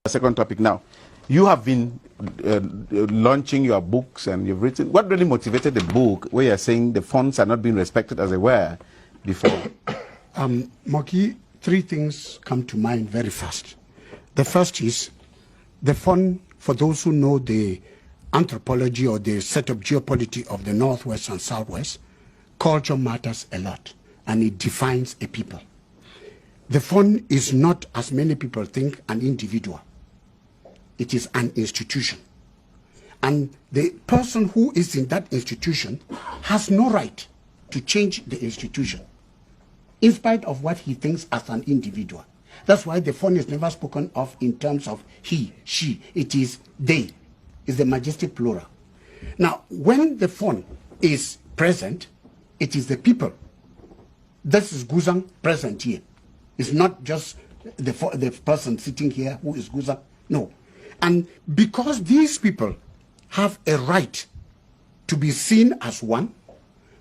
second topic now. You have been launching your books and you've written. What really motivated the book where you're saying the funds are not being respected as they were before? Moki, three things come to mind very fast. The first is the fund, for those who know the anthropology or the set of geopolitics of the Northwest and Southwest, culture matters a lot and it defines a people. The fund is not, as many people think, an individual. It is an institution. And the person who is in that institution has no right to change the institution, in spite of what he thinks as an individual. That's why the fund is never spoken of in terms of he, she. It is they. It's the majestic plural. Now, when the fund is present, it is the people. This is Guzang present here. It's not just the person sitting here who is Guzang. No. And because these people have a right to be seen as one,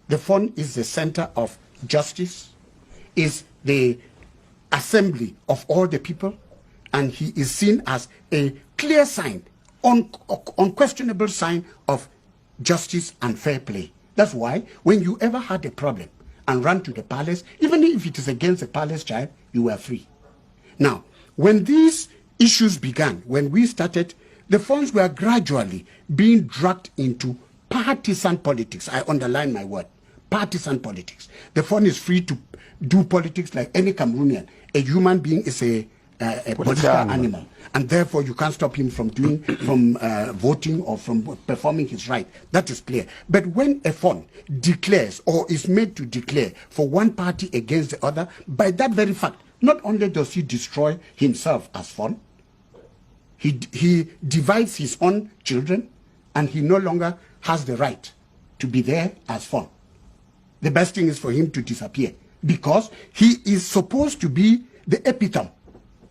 the fund is the center of justice, is the assembly of all the people, and he is seen as a clear sign, unquestionable sign of justice and fair play. That's why when you ever had a problem and ran to the palace, even if it is against the palace child, you were free. Now, when these issues began, when we started, the funds were gradually being dragged into partisan politics. I underline my word, partisan politics. The fund is free to do politics like any Cameroonian. A human being is a political animal, and therefore you can't stop him from voting or from performing his right. That is clear. But when a fund declares or is made to declare for one party against the other, by that very fact, not only does he destroy himself as fund, he divides his own children, and he no longer has the right to be there as fund. The best thing is for him to disappear, because he is supposed to be the epitome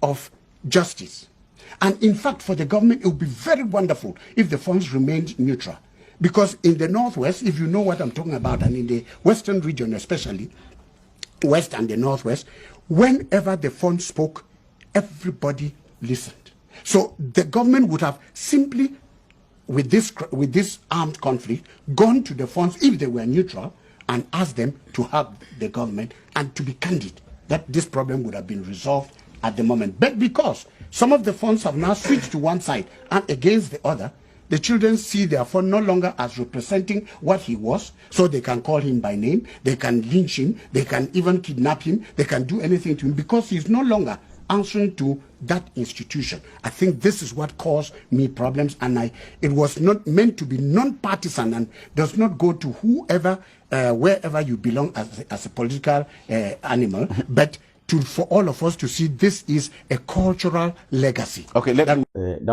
of justice. And in fact, for the government, it would be very wonderful if the funds remained neutral. Because in the Northwest, if you know what I'm talking about, and in the Western region especially, West and the Northwest, whenever the fund spoke, everybody listened. So the government would have simply, with this armed conflict, gone to the funds, if they were neutral, and asked them to help the government and to be candid, that this problem would have been resolved at the moment. But because some of the funds have now switched to one side and against the other, the children see their fund no longer as representing what he was, so they can call him by name, they can lynch him, they can even kidnap him, they can do anything to him, because he's no longer answering to that institution. I think this is what caused me problems, and it was not meant to be non-partisan and does not go to whoever, wherever you belong as a political animal, but for all of us to see this is a cultural legacy. Okay, that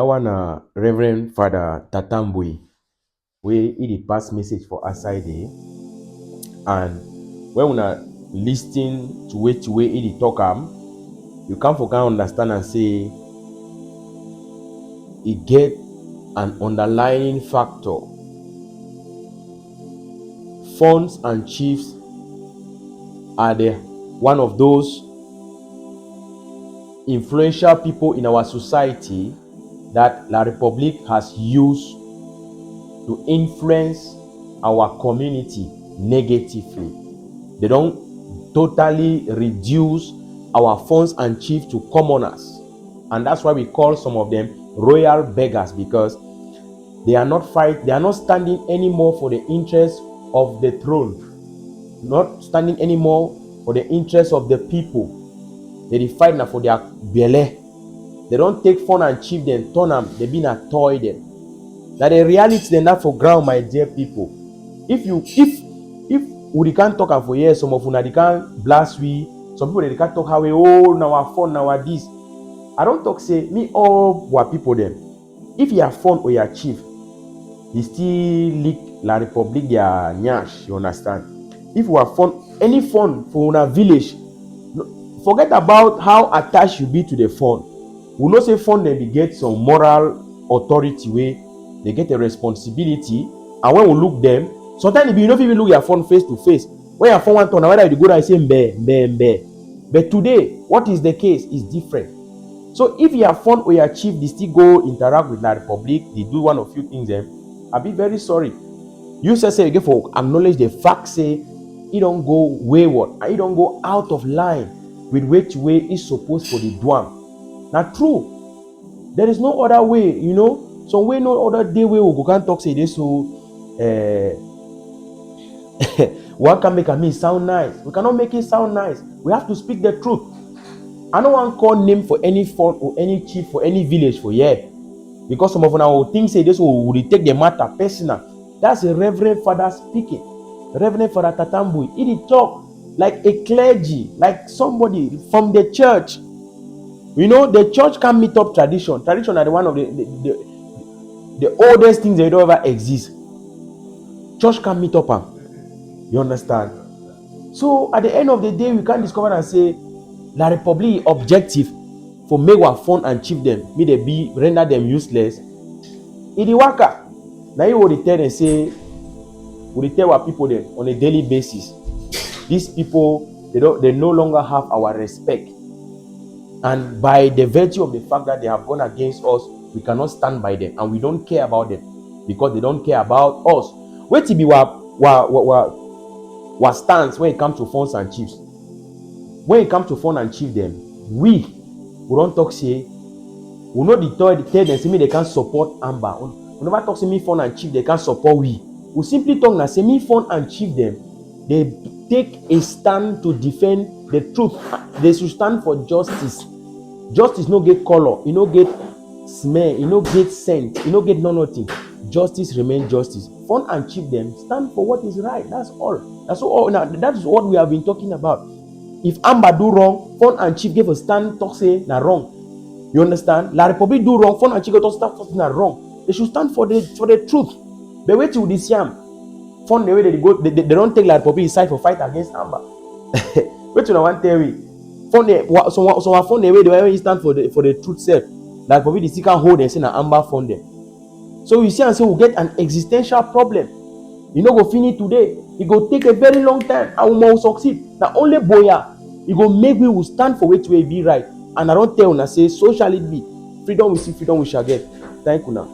one, Reverend Father Tata Mbuy, where he pass message for aside there, and when we are listening to way he talk you can't forget understand and say it get an underlying factor. Fonds and chiefs are one of those influential people in our society that La Republique has used to influence our community negatively. They don't totally reduce our funds and chiefs to commoners, and that's why we call some of them royal beggars, because they are not standing anymore for the interest of the throne, not standing anymore for the interest of the people. They fight now for their belly. They don't take fund and chief them, turn them, they been a toy them. That the reality they're not for ground, my dear people. If we can't talk for years, some of you they can't blast we. Some people they can't talk how we now our phone now our this. I don't talk say me all what people them. If you are phone or you are chief, you still leak La Republique their nyash, you understand? If you are phone, any phone for a village, forget about how attached you be to the phone. We not say phone then get some moral authority way, they get a responsibility, and when we look them, sometimes you don't even look your phone face to face. When your phone want to, whether you go and say mbe. But today, what is the case is different. So if you have fun or your chief, they still go interact with La Republic, they do one or few things, I'll be very sorry. You say again for acknowledge the fact, say it don't go wayward and it don't go out of line with which way is supposed for the Duam. Now true, there is no other way, some way no other day way we go can't talk say this so one can make a me sound nice. We cannot make it sound nice. We have to speak the truth. I don't want to call name for any fund or any chief for any village for here. Because some of our things say this will take the matter personal. That's a Reverend Father speaking. Reverend Father Tata Mbuy. He talk like a clergy, like somebody from the church. The church can meet up tradition. Tradition are one of the oldest things that don't ever exist. Church can meet up. You understand? So at the end of the day, we can discover and say, La Republic objective for make our fund and chief them, may they be render them useless. In the worker, now you will tell and say, we tell our people then on a daily basis. These people they no longer have our respect, and by the virtue of the fact that they have gone against us, we cannot stand by them, and we don't care about them because they don't care about us. Wait till be what stance when it comes to funds and chiefs. When it comes to fund and chief them, we don't talk say we know the third and say me they can't support Amber. We never talk say me fund and chief they can't support we. We simply talk and say me fund and chief them. They take a stand to defend the truth. They should stand for justice. Justice no get color, you no get smell, you no get scent, you no get nothing. Justice remain justice. Fund and chief them stand for what is right. That's all. That's all. Now that is what we have been talking about. If Amber do wrong, Fons and Chief give a stand, talk say na wrong. You understand? La Republic do wrong, Fons and Chief talk stand na wrong. They should stand for the truth. But wait till this yam. Fons the way they go, they don't take La Republic side for fight against Amber. Wait till I want theory. Fons so Fons the way they stand for the truth self. La Republic still can hold and say na Amber fund them. So you see and say we get an existential problem. You know go finish today. It go take a very long time and we will succeed. Now only Boya, it go make we will stand for which way be right. And I don't tell una say so shall it be. Freedom we see, freedom we shall get. Thank you now.